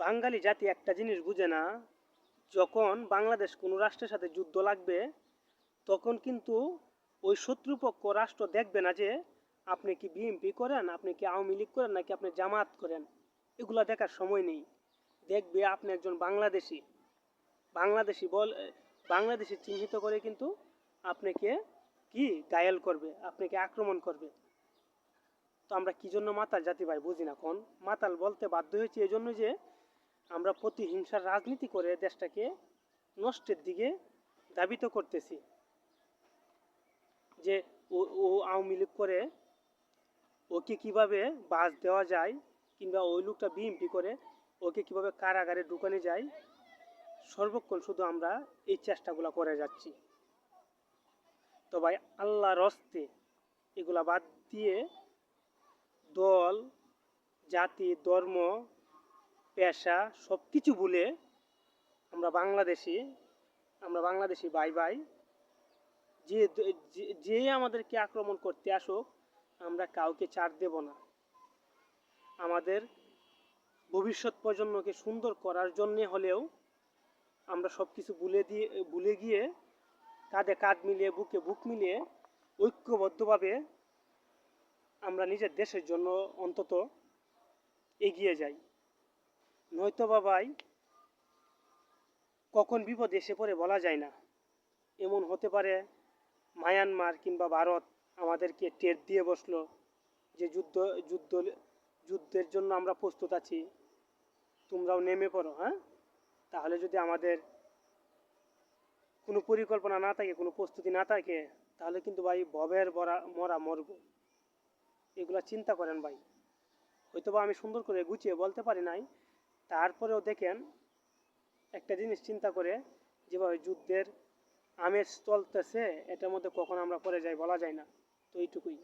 বাঙালি জাতি একটা জিনিস বুঝে না, যখন বাংলাদেশ কোনো রাষ্ট্রের সাথে যুদ্ধ লাগবে তখন কিন্তু ওই শত্রুপক্ষ রাষ্ট্র দেখবে না যে আপনি কি বিএনপি করেন, আপনি কি আওয়ামী লীগ করেন, নাকি আপনি জামাত করেন। এগুলা দেখার সময় নেই। দেখবে আপনি একজন বাংলাদেশি, বাংলাদেশি বল বাংলাদেশি চিহ্নিত করে কিন্তু আপনাকে কি ঘায়েল করবে, আপনাকে আক্রমণ করবে। তো আমরা কি জন্য মাতাল জাতি ভাই বুঝি না। কোন মাতাল বলতে বাধ্য হয়েছি এই জন্য যে আমরা প্রতিহিংসার রাজনীতি করে দেশটাকে নষ্টের দিকে ধাবিত করতেছি। যে ও আওয়ামী লীগ করে, ওকে কিভাবে বাস দেওয়া যায়, কিংবা ওই লোকটা বিএমপি করে ওকে কিভাবে কারাগারে ঢুকানো যায়, সর্বক্ষণ শুধু আমরা এই চেষ্টাগুলো করে যাচ্ছি। তো ভাই আল্লাহর হস্তে এগুলা বাদ দিয়ে দল, জাতি, ধর্ম, পেশা সব কিছু ভুলে আমরা বাংলাদেশি, ভাই ভাই, যে যে আমাদেরকে আক্রমণ করতে আসুক আমরা কাউকে ছাড় দেব না। আমাদের ভবিষ্যৎ প্রজন্মকে সুন্দর করার জন্য হলেও আমরা সব কিছু ভুলে গিয়ে কাঁধে কাঁধ মিলিয়ে বুকে বুক মিলিয়ে ঐক্যবদ্ধভাবে আমরা নিজের দেশের জন্য অন্তত এগিয়ে যাই। নয়তো বা ভাই কখন বিপদ এসে পড়ে বলা যায় না। এমন হতে পারে মায়ানমার কিংবা ভারত আমাদেরকে টের দিয়ে বসলো যে যুদ্ধ যুদ্ধের জন্য আমরা প্রস্তুত আছি, তোমরাও নেমে পড়ো। হ্যাঁ, তাহলে যদি আমাদের কোনো পরিকল্পনা না থাকে, কোনো প্রস্তুতি না থাকে, তাহলে কিন্তু ভাই ভবের মরা মরব। এগুলা চিন্তা করেন ভাই। হয়তোবা আমি সুন্দর করে গুছিয়ে বলতে পারি নাই, তারপরেও দেখেন একটা জিনিস চিন্তা করে, যেভাবে যুদ্ধের আমেজ চলতেছে এটার মধ্যে কখন আমরা পড়ে যাই বলা যায় না। তো এইটুকুই।